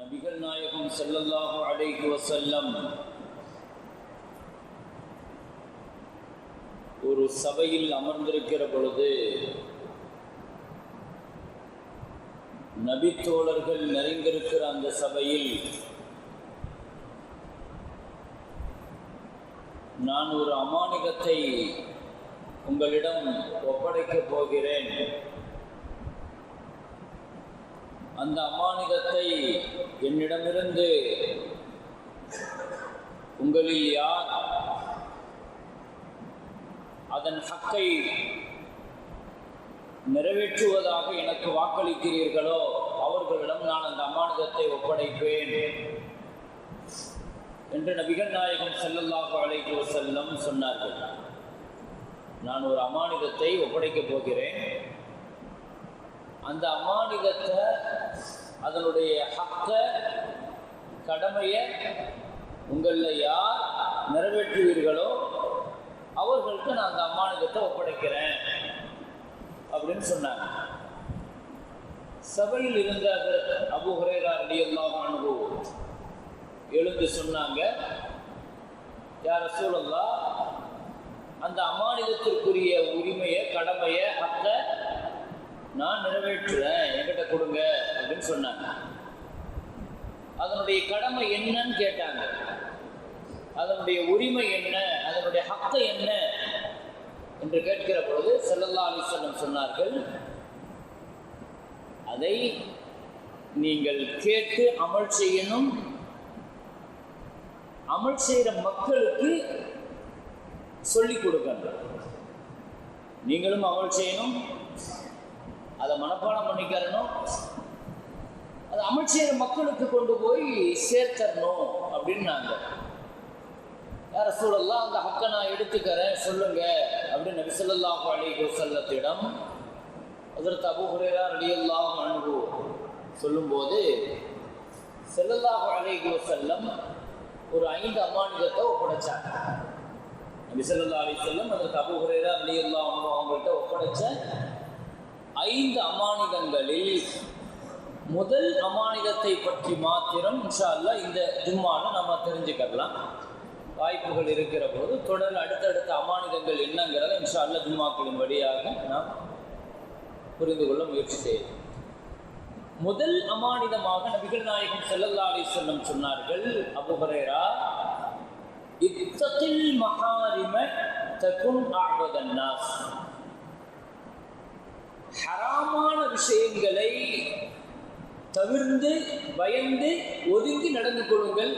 நபிகள் நாயகம் ஸல்லல்லாஹு அலைஹி வஸல்லம் ஒரு சபையில் அமர்ந்திருக்கிற பொழுது நபித்தோழர்கள் நிறைந்திருக்கிற அந்த சபையில் நான் ஒரு அமானிதத்தை உங்களிடம் ஒப்படைக்கப் போகிறேன். அந்த அமானிதத்தை என்னிடமிருந்து உங்களில் யார் அதன் ஹக்கை நிறைவேற்றுவதாக எனக்கு வாக்களிக்கிறீர்களோ அவர்களிடம் நான் அந்த அமானிதத்தை ஒப்படைப்பேன் என்று நபிகள் நாயகம் ஸல்லல்லாஹு அலைஹி வஸல்லம் சொன்னார்கள். நான் ஒரு அமானிதத்தை ஒப்படைக்கப் போகிறேன். அந்த அமானிதத்தை அதனுடைய ஹக்க கடமையை உங்களில் யார் நிறைவேற்றுவீர்களோ அவர்களுக்கு நான் அந்த அமானிதத்தை ஒப்படைக்கிறேன் அப்படின்னு சொன்னாங்க. சபையில் இருந்த அபூ ஹுரைரா ரலியல்லாஹு அன்ஹு எழுந்து சொன்னாங்க, யா ரசூலல்லாஹ், அந்த அமானிதத்திற்குரிய உரிமையை கடமையை ஹக்க நான் நிறைவேற்றுறேன், என்கிட்ட கொடுங்க அப்படின்னு சொன்னாங்க. அதனுடைய கடமை என்னன்னு கேட்டாங்க. அதனுடைய உரிமை என்ன, அதனுடைய ஹக்க என்ன என்று கேட்கிற பொழுது ஸல்லல்லாஹு அலைஹி வஸல்லம் சொன்னார்கள், அதை நீங்கள் கேட்டு அமல் செய்யணும். அமல் செய்கிற மக்களுக்கு சொல்லிக் கொடுக்கணும். நீங்களும் அமல் செய்யணும், அதை மனப்பாடம் பண்ணிக்கிறணும், அதை அமல் செய்கிற மக்களுக்கு கொண்டு போய் சேர்த்தரணும் அப்படின்னாங்க. யா ரசூலல்லாஹ், அந்த ஹக்கை நான் எடுத்துக்கிறேன், சொல்லுங்க அப்படின்னு நபி ஸல்லல்லாஹு அலைஹி வஸல்லத்திடம் ஹஜ்ரத் அபூ ஹுரைரா ரலியல்லாஹு அன்ஹு சொல்லும்போது ஸல்லல்லாஹு அலைஹி வஸல்லம் ஒரு 5 அமானிதத்தை ஒப்படைச்சாங்க. நபி ஸல்லல்லாஹு அலைஹி வஸல்லம் ஹஜ்ரத் அபூ ஹுரைரா ரலியல்லாஹு அன்ஹு அவங்கள்ட்ட ஒப்படைச்ச 5 அமானிதங்களில் முதல் அமானிதத்தை பற்றி மாத்திரம் இன்ஷா அல்லாஹ் இந்த ஜும்மாவில் நம்ம தெரிஞ்சுக்கலாம். வாய்ப்புகள் இருக்கிற போது தொடர் அடுத்தடுத்த அமானிதங்கள் என்னங்கிறத இன்ஷா அல்லாஹ் ஜும்மாக்களின் வழியாக நாம் புரிந்து கொள்ள முயற்சி செய்யலாம். முதல் அமானிதமாக நபிகள் நாயகம் ஸல்லல்லாஹு அலைஹி வஸல்லம் சொன்னார்கள், அபூ ஹுரைரா, இத்தகில் மஹாரிம தகுன் அஅபதன் நாஸ். ஹராமான விஷயங்களை தவிர்ந்து பயந்து ஒதுங்கி நடந்து கொள்ளுங்கள்.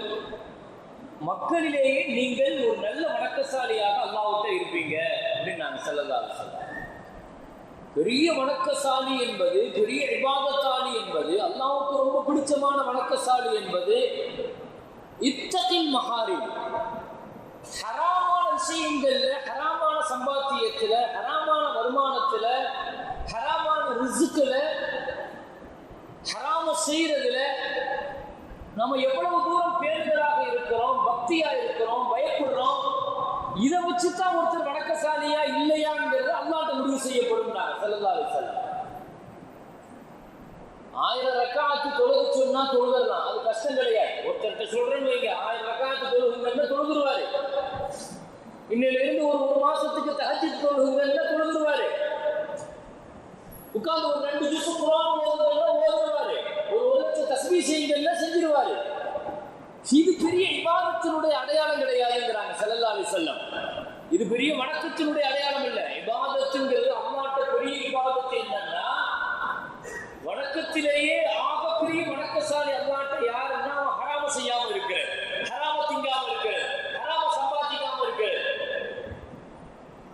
மக்களிலேயே நீங்கள் ஒரு நல்ல வணக்கசாலியாக அல்லாஹ்விட்ட இருப்பீங்க அப்படின்னு நான் ஸல்லல்லாஹு அலைஹி வஸல்லம். பெரிய வணக்கசாலி என்பது, பெரிய இபாதத்தாலி என்பது, அல்லாஹ்வுக்கு ரொம்ப பிடிச்சமான வணக்கசாலி என்பது இத்தகில் மஹாரிம். ஹராமான விஷயங்கள்ல, ஹராமான சம்பாத்தியத்தில், ஹராமான வருமானத்தில், ஹராமான ரிஸ்க்குல, ஹராம செய்யறதுல நம்ம எவ்வளவு தூரம் பேருந்தராக இருக்கிறோம், பக்தியா இருக்கிறோம், பயப்படுறோம், இதை வச்சுதான் ஒருத்தர் வணக்கசாலியா இல்லையாங்கிறது அல்லாஹ்ட்ட முடிவு செய்யப்படும். ஸல்லல்லாஹு அலைஹி வஸல்லம் 1000 ரக்காத்து தொழுக சொன்னா தொழுதலாம், அது கஷ்டம் கிடையாது. ஒருத்தர்கிட்ட சொல்றேன்னு வைங்க, 1000 ரக்காத்து தொழுகுங்கன்னா தொழுதுருவாரு. இன்னிலிருந்து ஒரு மாசத்துக்கு தஹஜ்ஜுத் தொழுகுங்கன்னா தொழுதுருவாரு. உட்கார்ந்து ஒரு 2 ஜுஸ் குர்ஆன் ஓதுவாரு. ஒரு லட்சம் தஸ்பீஹ் செய்யுங்கன்னா செஞ்சிருவாரு. இது பெரிய இபாதத்தினுடைய அடையாளம் கிடையாதுங்கிறாங்க ஸல்லல்லாஹு அலைஹி வஸல்லம். இது பெரிய வணக்கத்தினுடைய அடையாளம் இல்லை. இபாதத்துங்கிறது அல்லாஹ்ட்ட பெரிய இபாதத்து என்னன்னா, வணக்கத்திலேயே ஆகப்பெரிய வணக்கசாலி அல்லாஹ்ட்ட யாருன்னா ஹராம செய்யாம இருக்கிறது, ஹராம திங்காம இருக்கிறது, ஹராம சம்பாதிக்காம இருக்கிறது,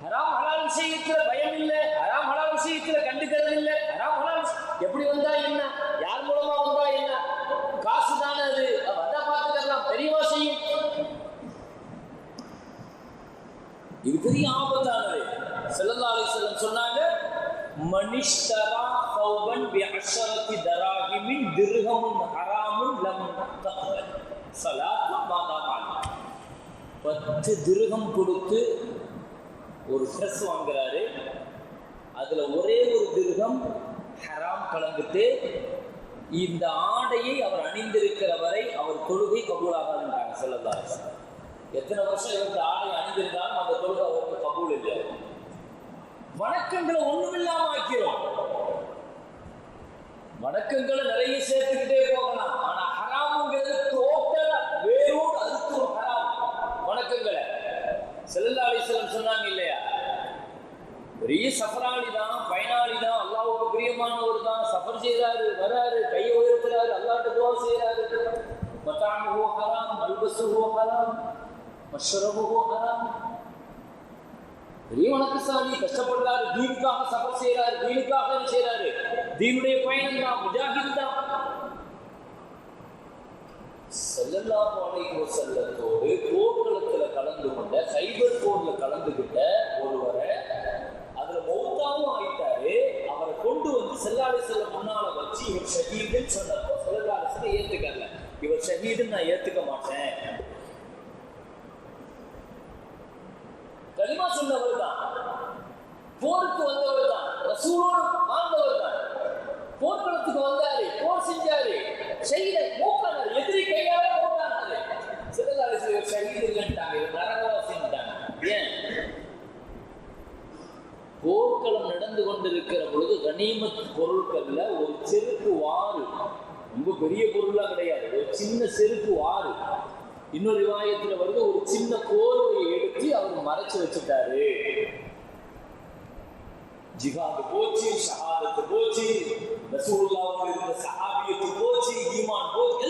ஹராம் ஹலால் விஷயத்துல பயம் இல்லை, ஹராம் ஹலால் விஷயத்துல கண்டுக்கிறது இல்லை. ஹராம் ஹலால் எப்படி வந்தா என்ன, யார் மூலமா வந்தா என்ன, காசு தானே அது, வந்தா பார்த்துக்கலாம், தெரியவா செய்யும். இது பெரிய ஆபத்தானது. ஸல்லல்லாஹு அலைஹி வஸல்லம் சொன்னாங்க, மனிஷ்தரா தௌபன் பிஅஷரத்தி தராஹிமின் திர்ஹமுன் ஹராமுன் லம் தக்பல் ஸலாத்து மாதாமால். 10 திர்ஹம் கொடுத்து ஒரு ட்ரெஸ் வாங்குறாரு, அதில் ஒரே ஒரு திர்ஹம் ஹராம் கலந்துட்டு இந்த ஆடையை அவர் அணிந்திருக்கிற வரை அவர் தொழுகை கபூலாகாதுன்றாங்க ஸல்லல்லாஹு அலைஹி வஸல்லம். எத்தனை வருஷம் இவருக்கு ஆடை அணிந்திருந்தாலும் அந்த தொழுகை அவருக்கு கபூல் இல்லை. வணக்கங்களை ஒண்ணுமில்லாம ஆக்கிறோம். வணக்கங்களை நிறைய சேர்த்துக்கிட்டே போகலாம். ஆனா ஹராமுங்கிறது டோட்டலா வேரோடு அறுத்துரும் ஹராம் வணக்கங்களை. ஸல்லல்லாஹு அலைஹி வஸல்லம் சொன்னாங்க இல்லையா, பெரிய சஃபராளி தான், பயனாளி தான், அல்லாஹ்வுக்கு பிரியமானவர் தான், சஃபர் செய்யறாரு, வராரு, கையை உயர்த்துறாரு, அல்லாஹ்ட்ட துஆ செய்யறாரு. மத்அமுஹு ஹராம், மல்பஸுஹு ஹராம், மஷ்ரபுஹு ஹராம். பெரிய வணக்கசாலி, கஷ்டப்படுறாரு, தீனுக்காக சஃபர் செய்யறாரு, தீனுக்காக செய்யறாரு, தீனுடைய பயணம் தான், முஜாஹித் தான். ஸல்லல்லாஹு அலைஹி வஸல்லத்தோடு போர்க்களத்துல கலந்து கொண்ட, கைபர் போர்ல கலந்துகிட்ட ஒருவரை அதுல மௌத்தாவும் ஆயிட்டாரு. அவரை கொண்டு வந்து ஸல்லல்லாஹு அலைஹி வஸல்லம் முன்னால வச்சு இவர் ஷஹீதுன்னு சொன்னப்போ ஸல்லல்லாஹு அலைஹி வஸல்லம் ஏத்துக்கல. இவர் ஷஹீதுன்னு நான் ஏத்துக்க மாட்டேன். கலிமா சொன்னவர் தான், போருக்கு வந்தவர் தான், ரசூலோடு வாழ்ந்தவர் தான். போர்க்களத்துக்கு வந்தாரு, போர் செஞ்சாரு, ஷஹீதை மூக்கானாரு, எதிரி கையால மூக்கானாரு. ஸல்லல்லாஹு அலைஹி வஸல்லம் ஷஹீது இல்லைன்ட்டாங்க, இவர் நரகவாசின்ட்டாங்க. ஏன்? போர்க்களம் நடந்து கொண்டிருக்கிற பொழுது கனிமத் பொருட்கள்ல ஒரு செருப்பு வாறு, ரொம்ப பெரிய பொருளா கிடையாது, ஒரு சின்ன செருப்பு வாறு, இன்னொரு ரிவாயத்துல வருது ஒரு சின்ன போர்வையை எடுத்து அவர் மறைச்சு வச்சுட்டாரு. ஜிஹாது போச்சு, ஷஹாதத்து போச்சு, ரசூலுல்லாஹ்வுக்கு இருந்த சஹாபியத்து போச்சு, ஈமான் போச்சு,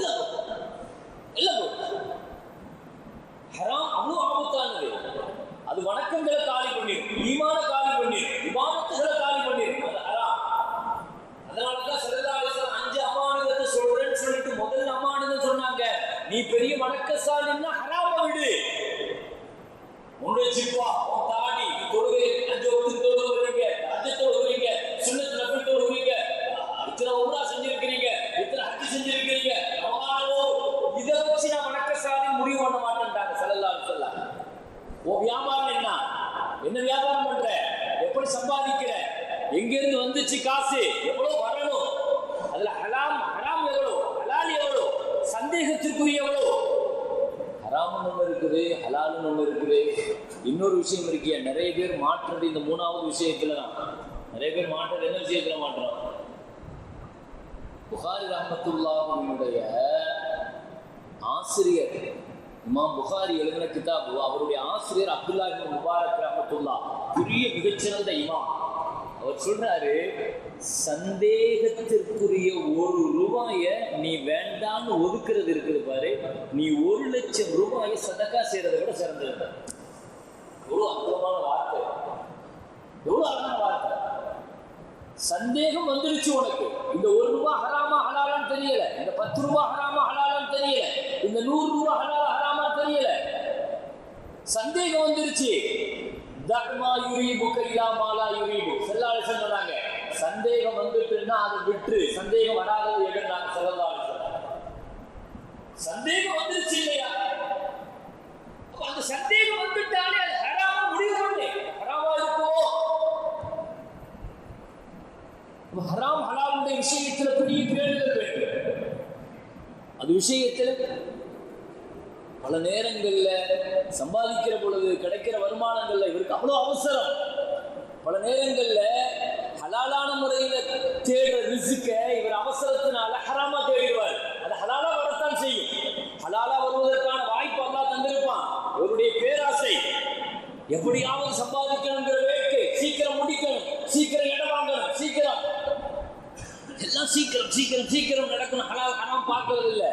எல்லாம் போச்சு. ஹராம் அவ்வளவு ஆபத்தானது. அது வணக்கங்களை காலி பண்ணிடும், ஈமான காலி பண்ணிடும், இபாதத்துகளை காலி பண்ணிடும். அது ஹராம். அதனாலதான் ஸல்லல்லாஹு அலைஹி வஸல்லம் 5 அமானிதத்தை சொல்றேன்னு சொல்லிட்டு முதல்ல அமானிதம் சொன்னாங்க. நீ பெரிய வணக்கசாலின்னா ஹராம விடு. உன்னுடைய ஜிப்பா, உன் தாடி, தொழுகை 5 வக்து தொழுகிறீங்க, ஹஜ் தொழுகிறீங்க, சுன்னத் நஃபில் தொழுகிறீங்க, இத்தனை உம்ரா செஞ்சிருக்கிறீங்க, இத்தனை ஹஜ் செஞ்சிருக்கிறீங்க, இதை வச்சு நான் வணக்கசாலி முடிவு பண்ண மாட்டேன்ட்டாங்க ஸல்லல்லாஹு அலைஹி வஸல்லம். உன் வியாபாரம் என்ன வியாபாரம் பண்ற, எப்படி சம்பாதிக்கிற, எங்கிருந்து வந்துச்சு காசு, எவ்வளவு வரணும், அதுல ஹராம் எவ்வளவு, ஹலால் எவ்வளவு, சந்தேகத்திற்குரிய எவ்வளவு. ஹராமுன்னு ஒன்று இருக்குது, ஹலாலுன்னு ஒன்று இருக்குது. இன்னொரு விஷயம் இருக்கியா, நிறைய பேர் மாற்றுறது இந்த 3வது விஷயத்துல தான். நிறைய பேர் மாற்றுறது என்ன விஷயத்துல மாற்றோம்? புகாரி ரஹ்மத்துல்லாஹினுடைய ஆசிரியர் இமாம் புகாரி எழுதின கிதாபு, அவருடைய ஆசிரியர் அப்துல்லாஹ் இப்னு முபாரக் ரஹ்மத்துல்லாஹ், பெரிய மிகச்சிறந்த இமாம். அவர் சொல்றாரு, சந்தேகத்திற்குரிய ₹1 நீ வேண்டான்னு ஒதுக்குறது இருக்குது பாரு, நீ ₹1,00,000 சதக்கா செய்யறதை விட சிறந்தது. எவ்வளவு அற்புதமான வார்த்தை, எவ்வளவு அழகான வார்த்தை. சந்தேகம் வந்துருச்சு உனக்கு, இந்த ₹1 ஹராமா ஹலாலான்னு தெரியல, இந்த ₹10 ஹராமா ஹலாலான்னு தெரியல, இந்த ₹100 ஹலாலா ஹராமா தெரியல, சந்தேகம் வந்துருச்சு. தஹ்மா யுரீபுக இலா மா லா யுரீபு ஸல்லல்லாஹு அலைஹி வஸல்லம் சொன்னாங்க. சந்தேகம் வந்துட்டுன்னா அதை விட்டு, சந்தேகம் வராதது எடுனாங்க ஸல்லல்லாஹு அலைஹி வஸல்லம். சந்தேகம் வந்துருச்சு இல்லையா, அப்ப அந்த சந்தேகம் வந்துட்டாலே அது ஹராமா முடிவு பண்ணு, ஹராமா இருக்குமோ. ஹராம் ஹலாலுடைய விஷயத்துல பெரிய பேணுதல் வேண்டும். அது விஷயத்துல பல நேரங்கள்ல சம்பாதிக்கிற பொழுது கிடைக்கிற வருமானங்கள்ல இவருக்கு அவ்வளவு அவசரம். பல நேரங்கள்ல ஹலாலான முறையில தேடுற ரிஸ்க இவர் அவசரத்தினால ஹராமா தேடிடுவார். அது ஹலாலா வரத்தான் செய்யும். ஹலாலா வருவதற்கான வாய்ப்பு அல்லாஹ் தந்திருப்பான். இவருடைய பேராசை எப்படியாவது சம்பாதிக்கணுங்கிற வேட்கை, சீக்கிரம் முடிக்கணும், சீக்கிரம் இடம் வாங்கணும், சீக்கிரம் எல்லாம் சீக்கிரம் நடக்கணும். ஹராம் பார்க்கறது இல்லை.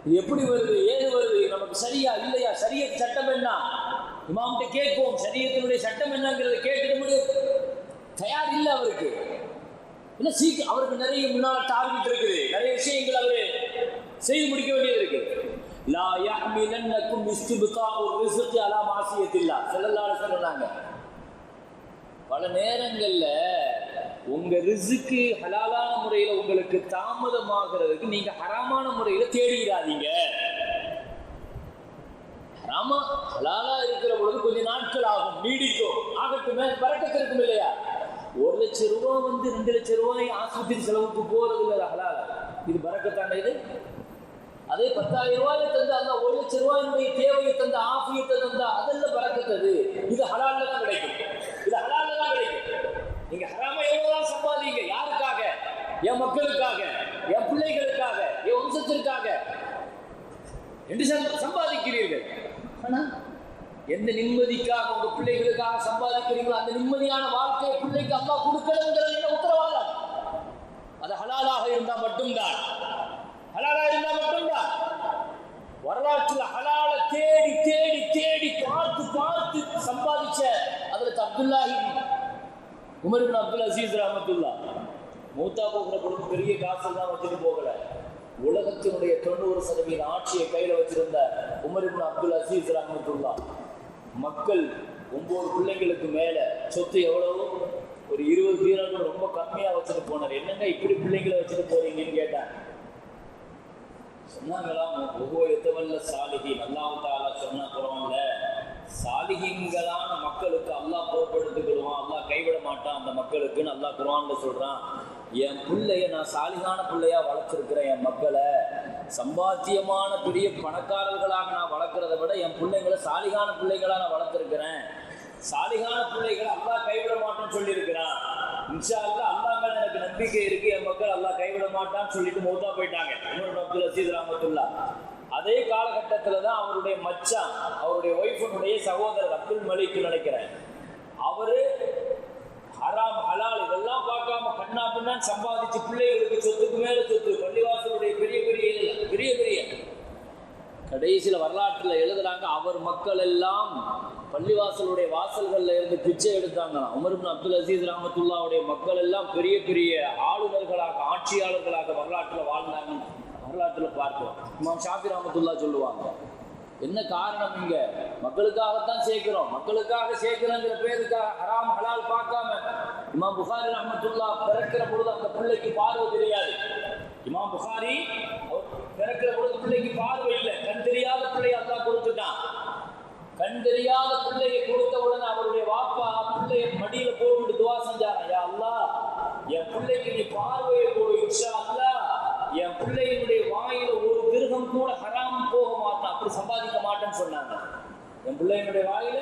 இது எப்படி வருது, ஏது வருது, நமக்கு சரியா இல்லையா, ஷரியத் சட்டம் என்ன, இமாம்கிட்ட கேட்போம், ஷரியத்தினுடைய சட்டம் என்னங்கிறத கேட்டுட்டு முடியும் தயார் இல்லை அவருக்கு. இல்லை சீக்கிரம் அவருக்கு நிறைய முன்னால டார்கெட் இருக்குது, நிறைய விஷயங்கள் அவரு செய்து முடிக்க வேண்டியது இருக்கு. லா யஹ்மிலன்னக்கும் இஸ்திப்காஉ ரிஸ்கி அலா மாசியத்தில்லாஹ் ஸல்லல்லாஹு அலைஹி வஸல்லம் சொன்னாங்க. பல நேரங்கள்ல உங்க ரிஸ்க்கு ஹலாலான முறையில உங்களுக்கு தாமதமாகிறதுக்கு நீங்க ஹராமான முறையில தேடிடாதீங்க. ஹராமா ஹலாலா இருக்கிற பொழுது கொஞ்ச நாட்கள் ஆகும், நீடிக்கும், ஆகட்டுமே, பறக்கத்து இருக்கும் இல்லையா. ₹1,00,000 வந்து ₹2,00,000 ஆஸ்பத்திரி செலவுக்கு போறது இல்லை ஹலாலா. இது பரக்கத்தான இது. அதே 10,000 ரூபாயை தந்தா, அந்த 1,00,000 ரூபாயினுடைய தேவையை தந்தா, ஆஃபியத்தை தந்தா, அதெல்லாம் பரக்கத்தது. இது ஹலால்ல தான் கிடைக்கும். இது ஹலால்ல தான் கிடைக்கும். நீங்க ஹராம எவ்வளவுதான் சம்பாதிங்க, யாருக்காக? என் மக்களுக்காக, என் பிள்ளைகளுக்காக, என் வம்சத்திற்காக என்று சம்பாதிக்கிறீர்கள். ஆனா எந்த நிம்மதிக்காக உங்க பிள்ளைகளுக்காக சம்பாதிக்கிறீங்களோ அந்த நிம்மதியான வாழ்க்கையை பிள்ளைக்கு அல்லாஹ் கொடுக்கணுங்கிறது என்ன உத்தரவாதம்? அது ஹலாலாக இருந்தா மட்டும்தான். ஹலாலாக இருந்தா மட்டும்தான். வரலாற்றில் ஹலால தேடி தேடி தேடி பார்த்து பார்த்து சம்பாதிச்ச அதில் அப்துல்லாஹி உமர் இப்னு அப்துல் அசீஸ் ரஹ்மத்துல்லாஹ் மூத்தா போகிற பொழுது பெரிய காசெல்லாம் வச்சுட்டு போகல. உலகத்தினுடைய 90% ஆட்சியை கையில் வச்சிருந்த உமர் இப்னு அப்துல் அசீஸ் ரஹ்மத்துல்லாஹ் மக்கள் 9 பிள்ளைங்களுக்கு மேல சொத்து எவ்வளவு? ஒரு 20 தீனார்கள் ரொம்ப கம்மியா வச்சுட்டு போனார். என்னங்க இப்படி பிள்ளைங்களை வச்சுட்டு போறீங்கன்னு கேட்டாங்க. சொன்னாங்களாம், எத்தவல்ல சாலிஹீன், அல்லாஹ் தஆலா சொன்ன குர்ஆன்ல சாலிஹீன்களான மக்களுக்கு அல்லாஹ் பொறுப்படுத்திக்கிடுவான், அல்லாஹ் கைவிட மாட்டான் அந்த மக்களுக்குன்னு அல்லாஹ் குர்ஆன்ல சொல்றான். என் பிள்ளைய நான் சாலிகான பிள்ளையா வளர்த்துருக்கிறேன். என் மக்களை சம்பாத்தியமான பெரிய பணக்காரர்களாக நான் வளர்க்கறதை விட என் பிள்ளைங்களை சாலிகான பிள்ளைகளா நான் வளர்த்துருக்கிறேன். சாலிகான பிள்ளைகளை அல்லாஹ் கைவிட மாட்டேன்னு சொல்லியிருக்கிறான். இன்ஷா அல்லாஹ் அல்லாஹ் மேல எனக்கு நம்பிக்கை இருக்கு, என் மக்கள் அல்லாஹ் கைவிட மாட்டான்னு சொல்லிட்டு மௌத்தா போயிட்டாங்க உமர் இப்னு அப்துல் அசீஸ் ரஹ்மத்துல்லாஹ். அதே காலகட்டத்தில் தான் அவருடைய மச்சான், அவருடைய ஒய்ஃபுடைய சகோதரர் அப்துல் மலிக் நினைக்கிறேன், அவரு ஹராம் ஹலால் இதெல்லாம் பார்க்காம கண்ணா பின்னான்னு சம்பாதிச்சு பிள்ளைகளுக்கு சொத்துக்கு மேல சொத்து, பள்ளிவாசலுடைய பெரிய பெரிய பெரிய பெரிய கடைசியில் வரலாற்றில் எழுதுறாங்க, அவர் மக்கள் எல்லாம் பள்ளிவாசலுடைய வாசல்கள்ல இருந்து பிச்சை எடுத்தாங்களாம். உமர் இப்னு அப்துல் அசீஸ் ரஹ்மத்துல்லாஹ்வுடைய மக்கள் எல்லாம் பெரிய பெரிய ஆளுநர்களாக, ஆட்சியாளர்களாக வரலாற்றில் வாழ்ந்தாங்க. வரலாற்றில் பார்க்கிறோம். இமாம் ஷாஃபி ரஹ்மத்துல்லாஹ் சொல்லுவாங்க, என்ன காரணம்? இங்க மக்களுக்காகத்தான் சேர்க்கிறோம், மக்களுக்காக சேர்க்கிறோங்கிற பேருக்காக ஹராம் ஹலால் பார்க்காம. இமாம் புகாரி ரஹ்மத்துல்லாஹ் பிறக்கிற பொழுது அந்த பிள்ளைக்கு பார்வை தெரியாது. இமாம் புகாரி பிறக்கிற பொழுது பிள்ளைக்கு பார்வை இல்லை, கண் தெரியாத பிள்ளையை அல்லாஹ் கொடுத்துட்டான். கண் தெரியாத பிள்ளையை கொடுத்தவுடன் அவருடைய வாப்பா பிள்ளைய மடியில போட்டுட்டு துவா செஞ்சாங்க, யா அல்லாஹ் என் பிள்ளைக்கு நீ பார்வையை கொடு, இன்ஷா அல்லாஹ் என் பிள்ளையினுடைய வாயில ஒரு திருகம் கூட ஹராம் போக மாட்டான், அப்படி சம்பாதிக்க மாட்டேன்னு சொன்னாங்க. என் பிள்ளையினுடைய வாயில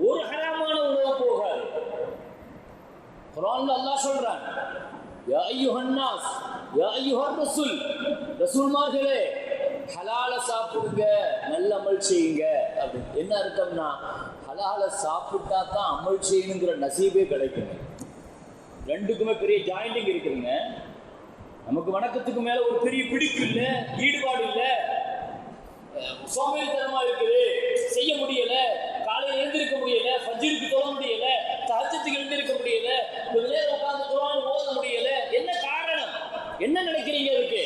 ஒரு ஹராமான உணவு போகாது. குர்ஆன்ல அல்லாஹ் சொல்றான், யா அய்யுஹன் நாஸ் யா அய்யுஹர் ரசூல், ரசூல்மார்களே ஹலால சாப்பிடுங்க, நல்ல அமல் செய்யுங்க. அப்படி என்ன அர்த்தம்னா, ஹலால சாப்பிட்டா தான் அமல் செய்யணுங்கிற நசீபே கிடைக்குங்க. ரெண்டுக்குமே பெரிய ஜாயிண்டிங் இருக்குதுங்க. நமக்கு வணக்கத்துக்கு மேல ஒரு பெரிய பிடிப்பு இல்லை, ஈடுபாடு இல்லை, சோம்பேறித்தனமா இருக்குது, செய்ய முடியல, காலையில் எழுந்திருக்க முடியல, ஃபஜ்ருக்கு தொழ முடியல, தஹஜ்ஜுக்கு எழுந்திருக்க முடியல, கொஞ்ச நேரம் உட்கார்ந்து குர்ஆன் ஓத முடியல. என்ன காரணம்? என்ன நினைக்கிறீங்க அதுக்கு?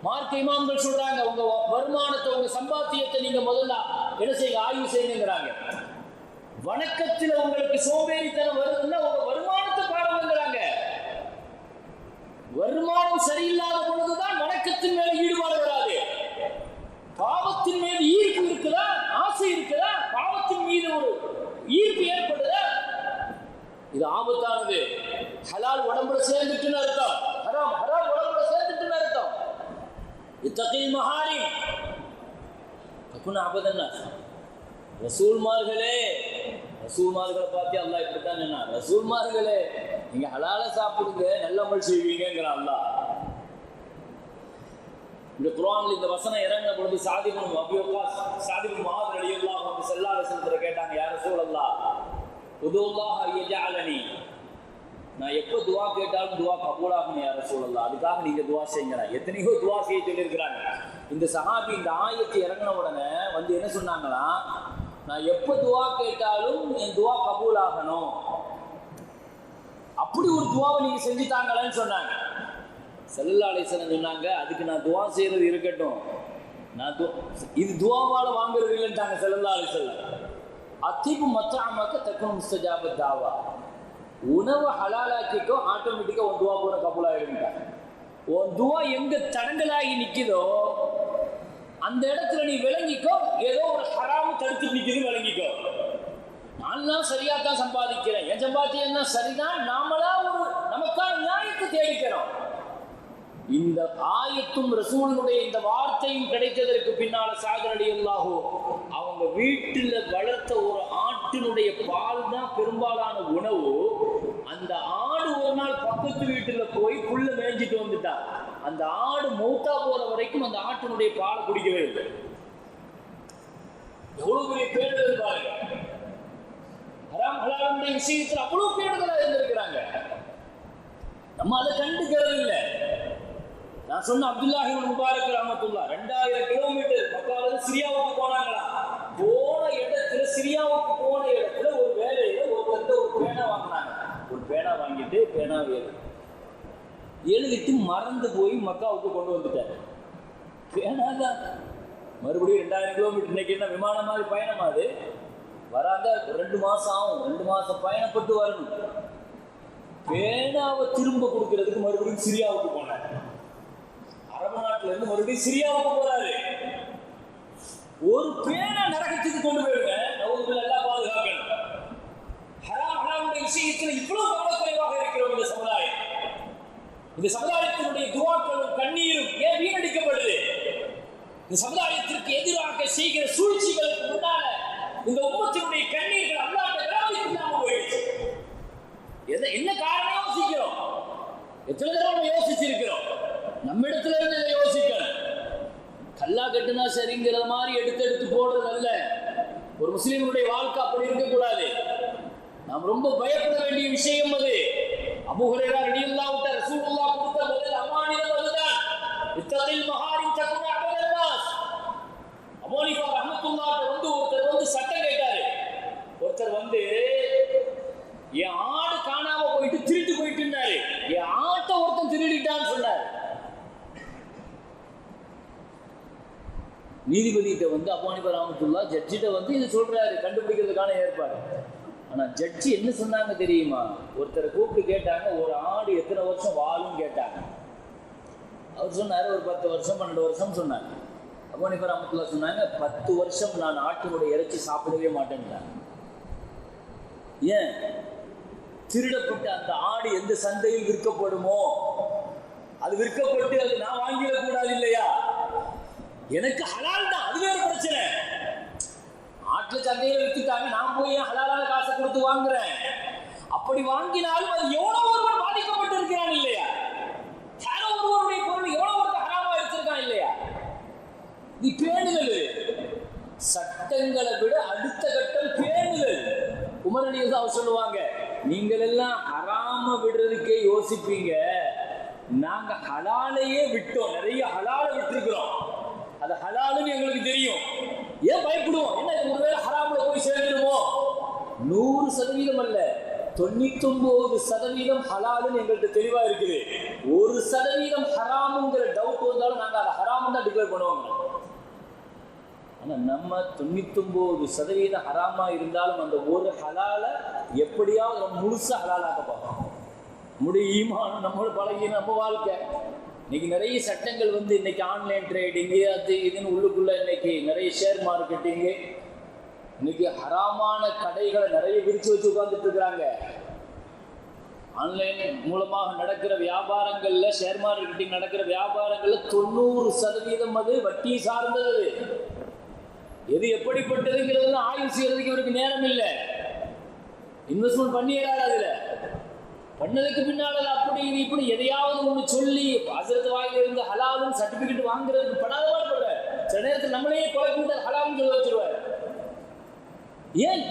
மார்க்க இமாம்கள் சொல்றாங்க, உங்க வருமானத்தை, உங்க சம்பாத்தியத்தை நீங்க முதல்ல என்ன செய்யுங்க, ஆய்வு செய்யுங்கிறாங்க. வணக்கத்தில் உங்களுக்கு சோம்பேறித்தனம் வருதுன்னா உங்க வருமானத்தை பாருங்கிறாங்க. வருமானம் சரியில்லாத பொழுதுதான் வணக்கத்தின் மேல ஈடுபாடு வராது. பாவத்தின் மீது ஈர்ப்பு இருக்குதா, ஆசை இருக்குதா, பாவத்தின் மீது ஒரு ஈர்ப்பு ஏற்படுதா, இது ஆபத்தானது. ஹலால் உடம்புல சேர்ந்துட்டுன்னு அர்த்தம், ஹராம் ஹராம் உடம்புல சேர்ந்துட்டுன்னு அர்த்தம். இத்தகீல் மஹாரிம் தகுன அபதன்னா. ரசூல்மார்களே, ரசூல்மார்களை பார்த்து அல்லாஹ் இப்படித்தான் என்ன, ரசூல்மார்களே நீங்க ஹலால சாப்பிடுங்க, நல்ல அமல் செய்வீங்கிற அல்லாஹ். இந்த குர்ஆன்ல இந்த வசனம் இறங்கின பொழுது சாதி இப்னு அபீ வக்காஸ், சாதி இப்னு முஆத் ரலியல்லாஹு அன்ஹு ஸல்லல்லாஹு அலைஹி வஸல்லம் கேட்டாங்க, யா ரசூலல்லாஹ் உதுல்லாஹ் யஜஅலனி, நான் எப்போ துவா கேட்டாலும் துவா கபூலாகும் யா ரசூலல்லாஹ், அதுக்காக நீங்க துவா செய்யுங்க. எத்தனையோ துவா செய்ய சொல்லியிருக்கிறாங்க. இந்த சஹாபி இந்த ஆயத்து இறங்கின உடனே வந்து என்ன சொன்னாங்களா, நான் எப்போ துவா கேட்டாலும் என் துவா கபூல் ஆகணும், அப்படி ஒரு துவாவை நீங்க செஞ்சுட்டாங்களேன்னு சொன்னாங்க. ஸல்லல்லாஹு அலைஹி வஸல்லம் சொன்னாங்க, அதுக்கு நான் துவா செய்யறது இருக்கட்டும், நான் இது துவாவால வாங்குறது இல்லைன்ட்டாங்க ஸல்லல்லாஹு அலைஹி வஸல்லம். அத்தீபு மத்அமக தகுன் முஸ்தஜாப தாவா, உணவை ஹலாலாக்கிக்கோ, ஆட்டோமேட்டிக்காக உன் துவா கூட கபூலாகிடுங்க. உன் துவா எங்க தடங்கலாகி நிற்குதோ அந்த இடத்துல நீ விளங்கிக்கோ, ஏதோ ஒரு ஹராமு தடுத்து நிற்குது விளங்கிக்கோ. நான்லாம் சரியா தான் சம்பாதிக்கிறேன், என் சம்பாத்தியம் தான் சரிதான், நாமளா ஒரு நமக்கான நியாயத்தை தேடிக்கிறோம். இந்த ஆயத்தும் ரசூலுடைய இந்த வார்த்தையும் கிடைத்ததற்கு பின்னால சாகர் ரலியல்லாஹு அவங்க வீட்டில் வளர்த்த ஒரு ஆட்டினுடைய பால் தான் பெரும்பாலான உணவு. அந்த ஆடு ஒரு நாள் பக்கத்து வீட்டில் போய் புல்ல மேய்ஞ்சிட்டு வந்துட்டா. அந்த ஆடு மௌத்தா போற வரைக்கும் அந்த ஆட்டினுடைய பாலை குடிக்கவே இல்லை. எவ்வளவு பெரிய பேடுதல் பாருங்க. ஹராம் ஹலாலுடைய விஷயத்தில் அவ்வளவு பேடுதலா இருந்திருக்கிறாங்க. நம்ம அதை கண்டுக்கிறது இல்லை. நான் சொன்ன அப்துல்லாஹி இப்னு முபாரக் ரஹ்மத்துல்லாஹ் 2000 கிலோமீட்டர் மக்காவிலிருந்து சிரியாவுக்கு போனாங்களா. போன இடத்துல சிரியாவுக்கு போன இடத்துல ஒரு வேலையில ஒருத்தர் ஒரு பேனா வாங்கினாங்க. ஒரு பேனா வாங்கிட்டு பேனாவை எழுதிட்டு மறந்து போய் மக்காவுக்கு கொண்டு வந்துட்டாரு. பேனா தான் மறுபடியும் 2000 கிலோமீட்டர். இன்னைக்கு என்ன விமானம் மாதிரி பயணமா? அது வராங்க 2 மாசம் ஆகும். 2 மாசம் பயணப்பட்டு வரணும். பேனாவை திரும்ப கொடுக்கறதுக்கு மறுபடியும் சிரியாவுக்கு போனாங்க. அரபு நாட்டுல இருந்து மறுபடியும் சிரியாவுக்கு போறாரு. ஒரு பேனா நரகத்துக்கு கொண்டு போயிருங்க. நவுதுபில்லாஹ் எல்லாம் பாதுகாக்கணும். ஹராம் ஹலாலுடைய விஷயத்தில் இவ்வளவு கவனக்குறைவாக இருக்கிறோம் இந்த சமுதாயம். இந்த சமுதாயத்தினுடைய துஆக்களும் கண்ணீரும் ஏன் வீணடிக்கப்படுது? இந்த சமுதாயத்திற்கு எதிராக செய்கிற சூழ்ச்சிகளுக்கு முன்னால இந்த உம்மத்தினுடைய கண்ணீர்கள் அல்லாஹ்விட விரோதிக்கு இல்லாம போயிடுச்சு. என்ன காரணம் யோசிக்கிறோம்? எத்தனை தடவை யோசிச்சிருக்கிறோம்? நம்ம இடத்துல இருந்து இதை யோசிக்கணும். கல்லா கட்டுனா சரிங்கிற மாதிரி எடுத்து போடுறது அல்ல. ஒரு முஸ்லிமுடைய வாழ்க்கை அப்படி இருக்கக்கூடாது. நாம் ரொம்ப பயப்பட வேண்டிய விஷயம் அது. அபூ ஹுரைரா ரலியல்லாஹு அன்ஹு ரசூலுல்லாஹ் கொடுத்த முதல் அமானிதம் அதுதான். இத்தகில் மஹாரிம் தகுன அபதன் நாஸ். அபூ ஹனீஃபா ரஹ்மத்துல்லாஹி ஒருத்தர் வந்து சட்டம் கேட்டாரு. ஒருத்தர் வந்து என் ஆடு காணாம போயிட்டு திருட்டு போயிட்டுனாரு. என் ஆட்டை ஒருத்தன் திருடிட்டான்னு சொன்னாரு. நீதிபதிகிட்ட வந்து அபூ ஹனீஃபா ரஹ்மத்துல்லாஹ் ஜட்ஜிட்ட வந்து இது சொல்றாரு, கண்டுபிடிக்கிறதுக்கான ஏற்பாடு. ஆனா ஜட்ஜி என்ன சொன்னாங்க தெரியுமா? ஒருத்தரை கூப்பிட்டு கேட்டாங்க, ஒரு ஆடு எத்தனை வருஷம் வாழும் கேட்டாங்க. அவர் சொன்னாரு ஒரு 10 வருஷம் 12 வருஷம் சொன்னாங்க. அபூ ஹனீஃபா ரஹ்மத்துல்லாஹ் சொன்னாங்க 10 வருஷம் நான் ஆட்டினுடைய இறைச்சி சாப்பிடவே மாட்டேன்ட்டாங்க. ஏன்? திருடப்பட்ட அந்த ஆடு எந்த சந்தையில் விற்கப்படுமோ அது விற்கப்பட்டு அது நான் வாங்கிடக்கூடாது இல்லையா? எனக்கு ஹலால் தான், அது வேற பிரச்சனை. ஆட்டுல சந்தையில வித்துட்டாங்க, நான் போய் ஹலாலான காசை கொடுத்து வாங்குறேன். அப்படி வாங்கினாலும் அது எவ்வளோ ஒருவர் பாதிக்கப்பட்டு இருக்கிறான் இல்லையா? யாரோ ஒருவருடைய பொருள் எவ்வளோ ஒருத்தர் ஹராமா எடுத்திருக்கான் இல்லையா? இது பேணுதல். சட்டங்களை விட அடுத்த கட்டம் பேணுதல். உமர் ரலியல்லாஹு அன்ஹு சொல்லுவாங்க, நீங்கள் எல்லாம் ஹராம விடுறதுக்கே யோசிப்பீங்க, நாங்க ஹலாலையே விட்டோம். நிறைய ஹலால விட்டுருக்கிறோம். அது ஹலாலுன்னு எங்களுக்கு தெரியும். ஏன் பயப்படுவோம்? என்ன ஒருவேளை ஹராம்ல போய் சேர்ந்துடுமோ? 100% அல்ல, 99% ஹலாலுன்னு எங்கள்கிட்ட தெளிவா இருக்குது. 1% ஹராமுங்கிற டவுட் வந்தாலும் நாங்க அதை ஹராம் தான் டிக்ளேர் பண்ணுவோம். ஆனா நம்ம 99% ஹராமா இருந்தாலும் அந்த ஒரு ஹலால எப்படியாவது நம்ம முழுசா ஹலாலாக்க பார்ப்போம். நம்முடைய ஈமான், நம்மளோட பழகிய நம்ம வாழ்க்கை. இன்னைக்கு நிறைய சட்டங்கள் வந்து இன்னைக்கு ஆன்லைன் ட்ரேடிங்கு அது இதுன்னு உள்ளுக்குள்ள இன்னைக்கு நிறைய ஷேர் மார்க்கெட்டிங்கு, இன்னைக்கு ஹராமான கடைகளை நிறைய விரிச்சு வச்சு உட்கார்ந்துட்டு இருக்கிறாங்க. ஆன்லைன் மூலமாக நடக்கிற வியாபாரங்கள்ல, ஷேர் மார்க்கெட்டிங் நடக்கிற வியாபாரங்கள்ல 90% அது வட்டி சார்ந்தது. எது எப்படிப்பட்டதுங்கிறது ஆய்வு செய்யறதுக்கு இவருக்கு நேரம் இல்லை. இன்வெஸ்ட்மெண்ட் பண்ணிடுறாரு. அதுல பண்ணதுக்கு பின்னால அப்படி இது இப்படி எதையாவது ஒன்று சொல்லி ஹஸரத் வாயில இருந்து ஹலாலும் சர்டிபிகேட் வாங்குறதுக்கு படாத பாடுபடுற. சில நேரத்தில் நம்மளையே கொலை கூட்ட ஹலாலும் சொல்ல வச்சிருவாரு. ஏன்?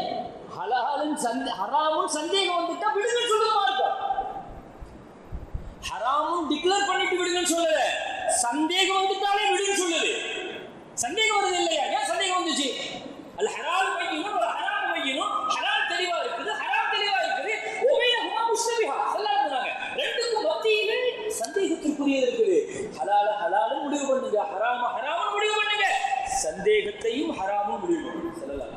ஹலாலும் ஹராமும் சந்தேகம் வந்துட்டா விடுங்கன்னு சொல்லுமா இருக்கா? ஹராமும் டிக்ளேர் பண்ணிட்டு விடுங்கன்னு சொல்லல, சந்தேகம் வந்துட்டாலே விடுன்னு சொல்லுது. சந்தேகம் வருது இல்லையா? ஏன் சந்தேகம் வந்துச்சு? அல்ல ஹலால் வைக்கணும், ஒரு ஹராம் வைக்கணும். ஹலால் தெளிவா இருக்குது, ஹராம் தெளிவா இருக்குது. ஒபைனஹுமா முஸ்தபிஹா சொல்லாங்க. ரெண்டுக்கும் மத்தியில சந்தேகத்திற்குரியது இருக்குது. ஹலால ஹலாலும் முடிவு பண்ணுங்க, ஹராம ஹராமும் முடிவு பண்ணுங்க, சந்தேகத்தையும் ஹராமும் முடிவு பண்ணுங்க. சொல்லலாம்.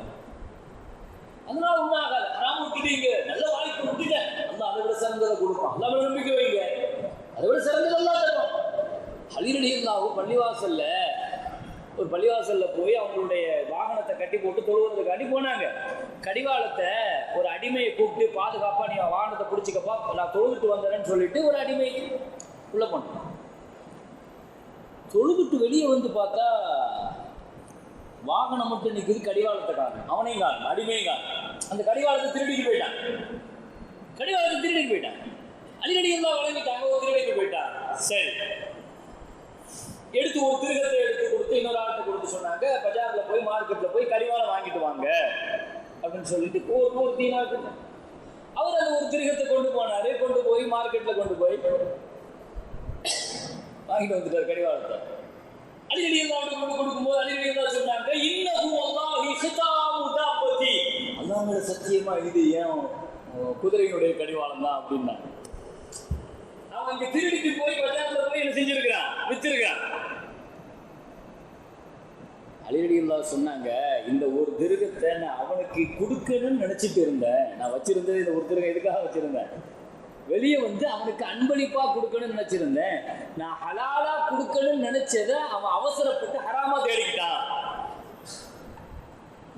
அதனால ஒன்றும் ஆகாது. ஹராம் விட்டுட்டீங்க, நல்ல வாய்ப்பு விட்டுங்க, அல்ல அதை விட சிறந்ததை கொடுப்பான். அல்லாஹ் நம்பிக்கை வைங்க, அதை விட சிறந்தது அல்லாஹ் தருவான். அலி ரலியல்லாஹு பள்ளிவாசல்ல ஒரு பள்ளிவாசல்ல போய் அவங்களுடைய வாகனத்தை கட்டி போட்டு தொழுவதுக்காண்டி போனாங்க. கடிவாளத்தை ஒரு அடிமையை கூப்பிட்டு, பாதுகாப்பா நீ வாகனத்தை பிடிச்சிக்கப்பா, நான் தொழுதுட்டு வந்தேன்னு சொல்லிட்டு ஒரு அடிமை உள்ள போனான். தொழுதுட்டு வெளியே வந்து பார்த்தா வாகனம் மட்டும் நிற்குது, கடிவாளத்தை காணும். அவனையும் காணும், அடிமையும் காணும். அந்த கடிவாளத்தை திருடிட்டு போயிட்டான். அடிக்கடி எல்லாம் வழங்கிட்டாங்க, ஒரு திருடிட்டு போயிட்டான். சரி, எடுத்து ஒரு திருகத்தை எடுத்து கொடுத்து இன்னொரு ஆளுக்கு கொடுத்து சொன்னாங்க, பஜார்ல போய் மார்க்கெட்ல போய் கடிவாளம் வாங்கிட்டு வாங்க அப்படின்னு சொல்லிட்டு ஒரு தீனார் அவர் அந்த ஒரு திருகத்தை கொண்டு போனாரு. கொண்டு போய் மார்க்கெட்ல கொண்டு போய் வாங்கிட்டு வந்துட்டார் கடிவாளத்தை. அடிக்கடி எல்லாம் கொண்டு கொடுக்கும்போது அடிக்கடி எல்லாம் சொன்னாங்க, அல்லாஹ் சத்தியமா இது ஏன் குதிரையினுடைய கடிவாளம் தான் அப்படின்னா. அவன் இங்க திருடிக்கு போய் பஜார்ல போய் என்ன செஞ்சிருக்கிறான், வித்திருக்கான். அலிரலியல்லாஹு சொன்னாங்க, இந்த ஒரு திருகத்தை நான் அவனுக்கு கொடுக்கணும்னு நினைச்சிட்டு இருந்தேன். நான் வச்சிருந்தது இந்த ஒரு திருகம் எதுக்காக வச்சிருந்தேன், வெளியே வந்து அவனுக்கு அன்பளிப்பா கொடுக்கணும்னு நினைச்சிருந்தேன். நான் ஹலாலா கொடுக்கணும்னு நினைச்சதை அவன் அவசரப்பட்டு ஹராமா தேடிக்கிட்டான்.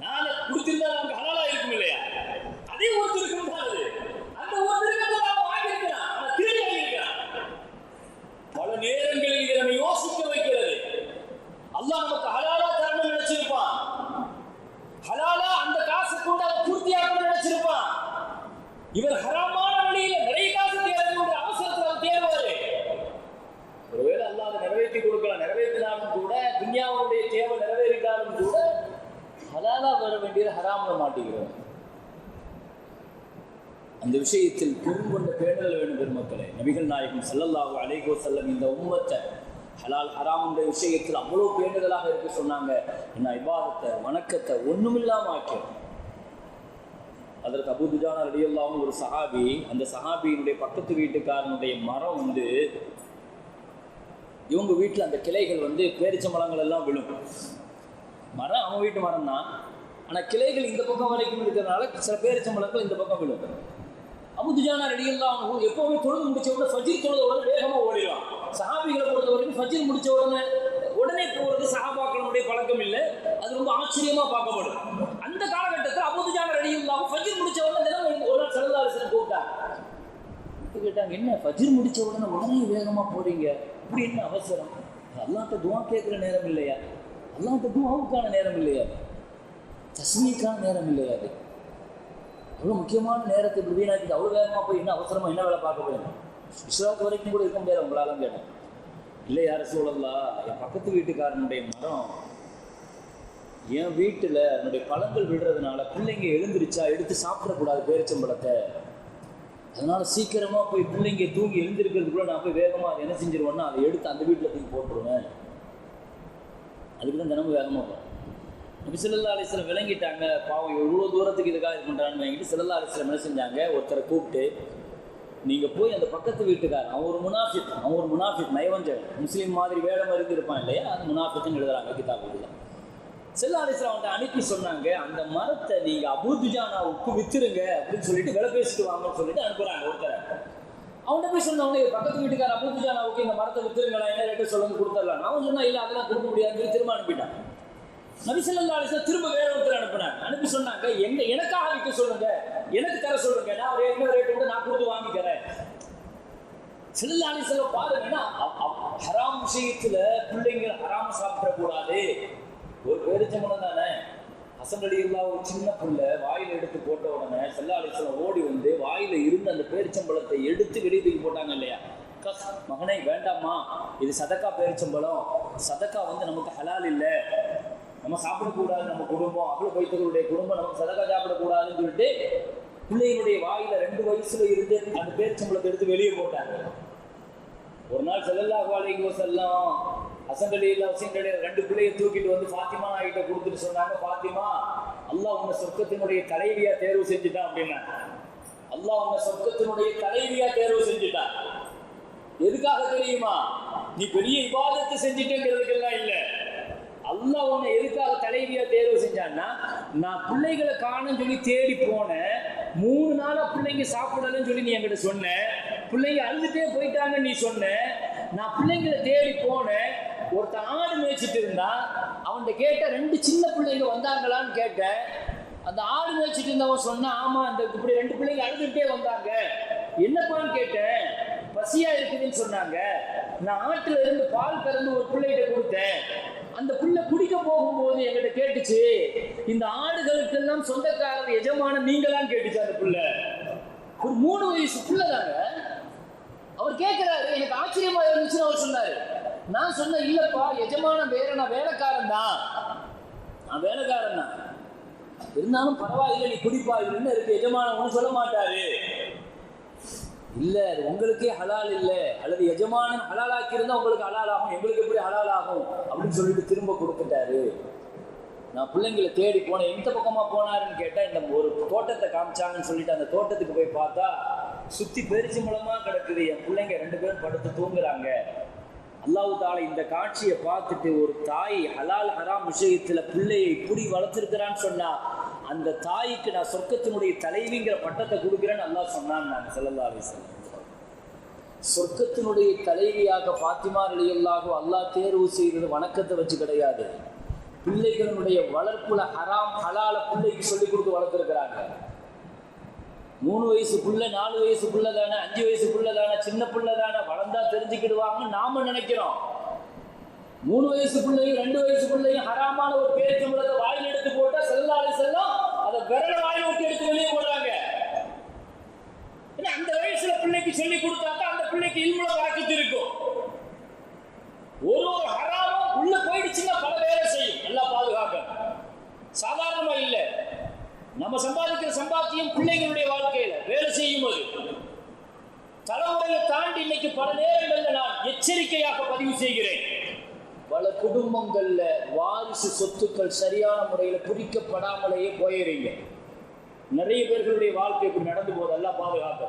நான் கொடுத்திருந்தா அவனுக்கு ஹலாலா இருக்கும் இல்லையா, அதே ஒரு திருகம் தான் அது. அந்த ஒரு திருகத்தை அவன் வாங்கியிருக்கிறான், அவன் திருடி வாங்கியிருக்கிறான். பல நேரங்களில் இதை நம்ம யோசிக்க வைக்கிறது. அல்லாஹ் நமக்கு ஹலாலா தரணும்னு நினைச்சிருப்பான். ஹலாலா அந்த காசு கொண்டு அவன் பூர்த்தியாகணும்னு நினைச்சிருப்பான். இவர் ஹராமான வழியில நிறைய காசு தேடக்கூடிய அவசரத்தில் அவர் தேடுவாரு. ஒருவேளை அல்லாஹ் அதை நிறைவேற்றி கொடுக்கலாம், நிறைவேற்றினாலும் கூட துன்யாவுடைய தேவை நிறைவேறினாலும் கூட ஹலாலா வர வேண்டியது ஹராம்ல மாட்டேங்கிறோம். அந்த விஷயத்தில் பெருங்கொண்ட பேணுதல் வேண்டும் பெருமக்களே. நபிகள் நாயகம் ஸல்லல்லாஹு அலைஹி வஸல்லம் இந்த உம்மத்தை ஹலால் ஹராமுடைய விஷயத்தில் அவ்வளோ பேணுதலாக இருக்க சொன்னாங்க. என்ன இபாதத்தை வணக்கத்தை ஒண்ணுமில்லாம ஆக்கியோம். அதற்கு அபூ துஜானா ரலியல்லாஹு ஒரு சஹாபி, அந்த சஹாபியினுடைய பக்கத்து வீட்டுக்காரனுடைய மரம் வந்து இவங்க வீட்டில் அந்த கிளைகள் வந்து பேரிச்சம்பழங்கள் எல்லாம் விழும். மரம் அவன் வீட்டு மரம் தான், ஆனால் கிளைகள் இந்த பக்கம் வரைக்கும் இருக்கிறதுனால சில பேரிச்சம்பழங்கள் இந்த பக்கம் விழும். அபூ துஜானா ரலியல்லாஹு எப்பவுமே தொழுது முடிச்ச உடனே ஃபஜ்ர் தொழுத உடனே வேகமாக ஓடிடுவான். சஹாபிகளை பொறுத்த வரைக்கும் ஃபஜ்ர் முடிச்ச உடனே போகிறது சஹாபாக்களுடைய பழக்கம் இல்லை. அது ரொம்ப ஆச்சரியமா பார்க்கப்படும். அந்த காலகட்டத்தில் அபூ துஜானா ரலியல்லாஹு ஃபஜ்ர் முடிச்ச உடனே ஒரு நாள் ஸல்லல்லாஹு அலைஹி வஸல்லம் கூப்பிட்டாங்க. கேட்டாங்க, என்ன ஃபஜ்ர் முடிச்ச உடனே வேகமா போறீங்க, இப்படி என்ன அவசரம்? அல்லாஹ்ட்ட துஆ கேட்கிற நேரம் இல்லையா, அல்லாஹ்ட்ட துஆவுக்கான நேரம் இல்லையா, தஸ்மீக்கான நேரம் இல்லையா? அது அவ்வளோ முக்கியமான நேரத்தை இப்படி வீணாக்கிட்டு அவ்வளோ வேகமாக போய் என்ன அவசரமா என்ன வேலை பார்க்க போயிடும்? இஸ்லாத்து வரைக்கும் கூட இருக்க முடியாது உங்களாலும் கேட்டேன். இல்லை யார் ரசூலல்லாஹ், என் பக்கத்து வீட்டுக்காரனுடைய மரம் என் வீட்டில் என்னுடைய பழங்கள் விடுறதுனால பிள்ளைங்க எழுந்திருச்சா எடுத்து சாப்பிடக்கூடாது பேரிச்சம்பழத்தை, அதனால சீக்கிரமாக போய் பிள்ளைங்க தூங்கி எழுந்திருக்கிறதுக்குள்ள நான் போய் வேகமாக அதை என்ன செஞ்சிருவேன்னா அதை எடுத்து அந்த வீட்டில் தூக்கி போட்டுருவேன். அதுக்கு தான் தினமும் வேகமாக போகிறேன். நபி ஸல்லல்லாஹு அலைஹி வஸல்லம் விளங்கிட்டாங்க, பாவம் எவ்வளோ தூரத்துக்கு இதுக்காக இது பண்ணுறான்னு வாங்கிட்டு ஸல்லல்லாஹு அலைஹி வஸல்லம் என்ன செஞ்சாங்க, ஒருத்தரை கூப்பிட்டு நீங்கள் போய் அந்த பக்கத்து வீட்டுக்காரன், அவன் ஒரு முனாஃபிக் நயவஞ்சகன், முஸ்லீம் மாதிரி வேடம் அறிந்து இருப்பான் இல்லையா, அது முனாஃபிக்னு எழுதுறாங்க கிதாபுல. ஸல்லல்லாஹு அலைஹி வஸல்லம் அவன்கிட்ட அனுப்பி சொன்னாங்க, அந்த மரத்தை நீங்கள் அபூ துஜானாவுக்கு வித்துருங்க அப்படின்னு சொல்லிட்டு விலை பேசிட்டு வாங்கன்னு சொல்லிட்டு அனுப்புகிறாங்க ஒருத்தரை. அவன்கிட்ட போய் சொன்னவங்க, பக்கத்து வீட்டுக்காரர் அபூ துஜானாவுக்கு இந்த மரத்தை வித்துருங்களா, என்ன ரேட்டு சொல்லுங்க கொடுத்துடலாம். அவன் சொன்னா இல்லை அதெல்லாம் கொடுக்க முடியாதுன்னு திரும்ப அனுப்பிட்டான். நபி ஸல்லல்லாஹு அலைஹி வஸல்லம் திரும்ப வேற ஒருத்தர் அனுப்பினாங்க. அனுப்பி சொன்னாங்க, எனக்காக விற்க சொல்லுங்க, எனக்கு தர சொல்லுங்க, நான் ஒரு என்ன ரேட் வந்து நான் கொடுத்து வாங்கிக்கிறேன். ஸல்லல்லாஹு அலைஹி வஸல்லம் பாருங்கன்னா ஹராம் விஷயத்துல பிள்ளைங்க ஹராம சாப்பிடக்கூடாது. ஒரு பேரிச்சம்பழம் தானே, ஹசன் ரலியல்லாஹு ஒரு சின்ன பிள்ளை வாயில எடுத்து போட்ட உடனே ஸல்லல்லாஹு அலைஹி வஸல்லம் ஓடி வந்து வாயில இருந்து அந்த பேரிச்சம்பழத்தை எடுத்து வெளியே தூக்கி போட்டாங்க இல்லையா. மகனே வேண்டாமா, இது சதக்கா பேரிச்சம்பழம், சதக்கா வந்து நமக்கு ஹலால் இல்லை, நம்ம சாப்பிடக்கூடாது, நம்ம குடும்பம் அவ்வளோ பைத்தர்களுடைய குடும்பம் நமக்கு சதக்கா சாப்பிடக்கூடாதுன்னு சொல்லிட்டு பிள்ளைகளுடைய வாயில 2 வயசுல இருந்து அந்த பேரிச்சம்பழத்தை எடுத்து வெளியே போட்டாங்க. ஒரு நாள் ஸல்லல்லாஹு அலைஹி வஸல்லம் ஹசன் ரலியல்லாஹு ஹுசைன் ரலியல்லாஹு 2 பிள்ளையை தூக்கிட்டு வந்து ஃபாத்திமா நாயிட்ட கொடுத்துட்டு சொன்னாங்க, ஃபாத்திமா அல்லாஹ் உன்னை சொர்க்கத்தினுடைய தலைவியா தேர்வு செஞ்சுட்டான் அப்படின்னா. அல்லாஹ் உன்னை சொர்க்கத்தினுடைய தலைவியா தேர்வு செஞ்சுட்டான். எதுக்காக தெரியுமா, நீ பெரிய இபாதத்தை செஞ்சுட்டேங்கிறதுக்கெல்லாம் இல்லை. அல்லாஹ் உன்னை எதுக்காக தலைவியா தேர்வு செஞ்சான்னா, நான் பிள்ளைகளை காணும்னு சொல்லி தேடி போனேன், 3 நாளா பிள்ளைங்க சாப்பிடலன்னு சொல்லி நீ என்கிட்ட சொன்ன, பிள்ளைங்க அழுதுட்டே போயிட்டாங்கன்னு நீ சொன்ன, நான் பிள்ளைங்களை தேடி போனேன், ஒருத்தன் ஆடு மேய்ச்சிட்டு இருந்தா அவன்கிட்ட கேட்ட 2 சின்ன பிள்ளைங்க வந்தாங்களான்னு கேட்டேன். அந்த ஆடு மேய்ச்சிட்டு இருந்தவன் சொன்னா, ஆமா இந்த இப்படி 2 பிள்ளைங்க அழுதுகிட்டே வந்தாங்க, என்னப்பான்னு கேட்டேன், பசியா இருக்குதுன்னு சொன்னாங்க. நான் ஆட்டுல இருந்து பால் கறந்து ஒரு பிள்ளைகிட்ட கொடுத்தேன். அந்த பிள்ளை குடிக்க போகும்போது என்கிட்ட கேட்டுச்சு, இந்த ஆடுகளுக்கெல்லாம் சொந்தக்காரர் எஜமான நீங்களான்னு கேட்டுச்சு. அந்த பிள்ளை ஒரு 3 வயசு பிள்ளை தாங்க. அவர் கேட்கிறாரு, எனக்கு ஆச்சரியமா இருந்துச்சுன்னு அவர் சொன்னாரு. நான் சொன்னேன், இல்லப்பா எஜமான வேற, நான் வேலைக்காரன் தான், நான் வேலைக்காரன் தான், இருந்தாலும் பரவாயில்லை நீ குடிப்பா, என்ன இருக்கு, எஜமான ஒன்றும் சொல்ல மாட்டாரு. இல்ல அது உங்களுக்கே ஹலால் இல்லை, அல்லது எஜமானன் ஹலால் ஆக்கி இருந்தா உங்களுக்கு ஹலால் ஆகும், எங்களுக்கு எப்படி ஹலால் ஆகும் அப்படின்னு சொல்லிட்டு திரும்ப கொடுத்துட்டாரு. நான் பிள்ளைங்களை தேடி போனேன். எந்த பக்கமா போனாருன்னு கேட்டா, இந்த ஒரு தோட்டத்தை காமிச்சாங்கன்னு சொல்லிட்டு அந்த தோட்டத்துக்கு போய் பார்த்தா சுத்தி பெரிச்சு மூலமா கிடக்குது. என் பிள்ளைங்க 2 பேரும் படுத்து தூங்குறாங்க. அல்லாஹ் தஆலா இந்த காட்சியை பார்த்துட்டு, ஒரு தாய் ஹலால் ஹராம் விஷயத்துல பிள்ளையை இப்படி வளர்த்திருக்கிறான்னு சொன்னா, அந்த தாய்க்கு நான் சொர்க்கத்தினுடைய தலைவிங்கிற பட்டத்தை கொடுக்குறேன்னு அல்லாஹ் சொன்னான்னு நான் ஸல்லல்லாஹு அலைஹி வஸல்லம். சொர்க்கத்தினுடைய தலைவியாக ஃபாத்திமா ரலியல்லாஹு அல்லாஹ் தேர்வு செய்தது வணக்கத்தை வச்சு கிடையாது. பிள்ளைகளுடைய வளர்ப்புல ஹராம் ஹலால பிள்ளைக்கு சொல்லிக் கொடுத்து வளர்த்துருக்கிறாங்க. 3 வயசு புள்ள, 4 வயசு புள்ள தானே, 5 வயசு புள்ள தானே, சின்ன புள்ள தானே, வளர்ந்தா தெரிஞ்சுக்கிடுவாங்கன்னு நாம நினைக்கிறோம். 3 வயசு பிள்ளையும் 2 வயசு பிள்ளையும் ஹராமான ஒரு பேரிச்சம்பழத்தை வாயில் எடுத்து போட்டா ஸல்லல்லாஹு அலைஹி வஸல்லம் அதை விரல வாயில் விட்டு எடுத்து வெளியே போடுறாங்க. அந்த வயசுல பிள்ளைக்கு சொல்லி கொடுத்தாக்கா அந்த பிள்ளைக்கு இல்முல பரக்கத்து இருக்கும். ஒரு ஹராமும் உள்ள போயிடுச்சுன்னா பல வேலை செய்யும். நல்லா பாதுகாக்க சாதாரணமா இல்லை. நம்ம சம்பாதிக்கிற சம்பாத்தியம் பிள்ளைகளுடைய வாழ்க்கையில வேலை செய்யும் போது தலைமுறையை தாண்டி இன்னைக்கு பல நேரங்கள்ல நான் எச்சரிக்கையாக பதிவு செய்கிறேன். பல குடும்பங்கள்ல வாரிசு சொத்துக்கள் சரியான முறையில பிரிக்கப்படாமலேயே போயிடுறீங்க. நிறைய பேர்களுடைய வாழ்க்கை இப்படி நடந்து போது. எல்லாம் பாதுகாக்க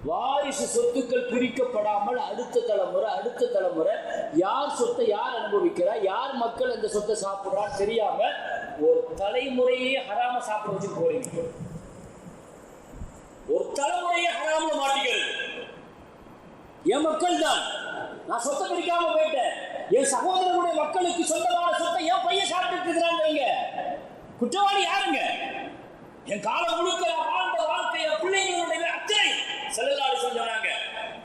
வாரிசு சொத்துக்கள் பிரிக்கப்படாமல் அடுத்த தலைமுறை யார் சொத்தை யார் அனுபவிக்கிறா, யார் மக்கள் அந்த சொத்தை சாப்பிடுறான்னு தெரியாம ஒரு தலைமுறையே ஹராம சாப்பிட வச்சு போறீங்க. ஒரு தலைமுறையே ஹராம மாட்டிக்கிறது. என் மக்கள் தான், நான் சொத்தை பிரிக்காம போயிட்டேன், என் சகோதரர்களுடைய மக்களுக்கு சொந்தமான சொத்தை என் பையன் சாப்பிட்டு இருக்கிறாங்க. குற்றவாளி யாருங்க? என் காலம் முழுக்க வாழ்ந்த வாழ்க்கைய பிள்ளைங்களுடைய அத்தனை ஸல்லல்லாஹு அலைஹி வஸல்லம் சொன்னாங்க.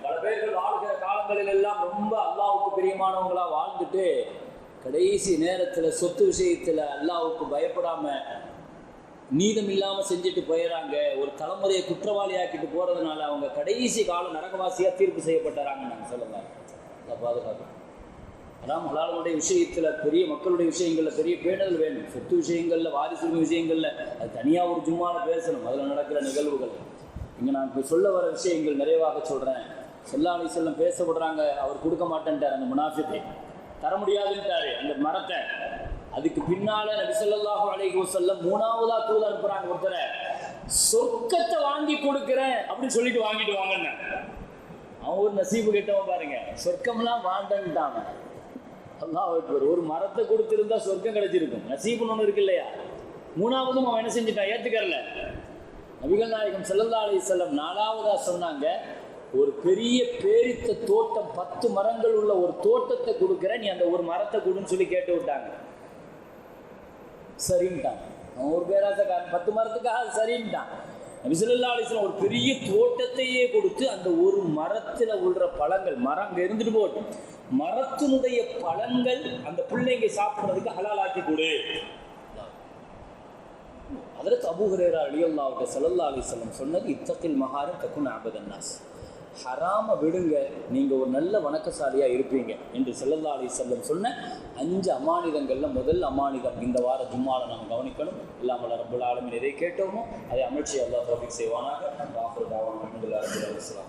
பல பேர்கள் வாழ்கிற காலங்களில் எல்லாம் ரொம்ப அல்லாஹ்வுக்கு பிரியமானவங்களா வாழ்ந்துட்டு கடைசி நேரத்தில் சொத்து விஷயத்தில் அல்லாஹ்வுக்கு பயப்படாம நீதம் இல்லாமல் செஞ்சுட்டு போயிடறாங்க. ஒரு தலைமுறையை குற்றவாளியாக்கிட்டு போறதுனால அவங்க கடைசி காலம் நரகவாசியா தீர்ப்பு செய்யப்பட்டாங்க. நாங்கள் சொல்லலாம் பாதுகாப்பு. அதான் ஹலாலுடைய விஷயத்தில் பெரிய மக்களுடைய விஷயங்களில் பெரிய பேணுதல் வேணும். சொத்து விஷயங்களில் வாரிசுரிமை விஷயங்களில் அது தனியாக ஒரு ஜும்மாவில் பேசணும். அதில் நடக்கிற நிகழ்வுகள் இங்கே நான் இப்போ சொல்ல வர விஷயங்கள் நிறைவாக சொல்கிறேன். ஸல்லல்லாஹு அலைஹி வஸல்லம் பேசப்படுறாங்க. அவர் கொடுக்க மாட்டேன்ட்டார், அந்த முனாஃபிகை தர முடியாதுன்ட்டாரு அந்த மரத்தை. அதுக்கு பின்னால நபி ஸல்லல்லாஹு அலைஹி வஸல்லம் 3ஆவதா தூது அனுப்புறாங்க. ஒருத்தரை சொர்க்கத்தை வாங்கி கொடுக்குறேன் அப்படின்னு சொல்லிட்டு வாங்கிட்டு வாங்கன்னு. அவன் ஒரு நசீபு கெட்டவன் பாருங்க, சொர்க்கம்லாம் வாண்டன்ட்டாங்க. அல்லாஹ் அக்பர். ஒரு மரத்தை கொடுத்திருந்தா சொர்க்கம் கிடைச்சிருக்கும். நசீபுன்னு ஒன்று இருக்கு இல்லையா? 3ஆவதும் அவன் என்ன செஞ்சுட்டான், ஏற்றுக்கறல. நபிகள் நாயகம் ஸல்லல்லாஹு அலைஹி வஸல்லம் 4ஆவதா சொன்னாங்க, ஒரு பெரிய பேரித்த தோட்டம் 10 மரங்கள் உள்ள ஒரு தோட்டத்தை கொடுக்குற, நீ அந்த ஒரு மரத்தை கொடுன்னு சொல்லி கேட்டு விட்டாங்க. சரின்ட்டான். அவன் ஒரு பேராசக்காரன் 10 மரத்துக்காக சரின்ட்டான். நபி ஸல்லல்லாஹு அலைஹி வஸல்லம் ஒரு பெரிய தோட்டத்தையே கொடுத்து அந்த ஒரு மரத்தில் உள்ள பழங்கள், மரம் அங்கே இருந்துட்டு போட்டு மரத்தினுடைய பழங்கள் அந்த பிள்ளைங்க சாப்பிட்றதுக்கு ஹலால் ஆக்கி கொடு. ஹஜ்ரத் அபூ ஹுரைரா ரலியல்லாஹு அன்ஹு ஸல்லல்லாஹு அலைஹி வஸல்லம் சொன்னது, இத்தகில் மஹாரிம் தகுன் அபதன் நாஸ். ஹராம விடுங்க, நீங்க ஒரு நல்ல வணக்கசாலியா இருப்பீங்க என்று ஸல்லல்லாஹு அலைஹி வஸல்லம் சொன்ன 5 அமானிதங்கள்ல முதல் அமானிதம் இந்த வார ஜும்மால நாம் கவனிக்கணும். இல்லாமல் ரப்பல் ஆலமீன் எதை கேட்டோமோ அதை அமல்ச்சி அல்லாஹ் தௌஃபீக் செய்வானாக. ஆஃபிரு தாவானா அல்ஹம்துலில்லாஹி ரப்பில் ஆலமீன்.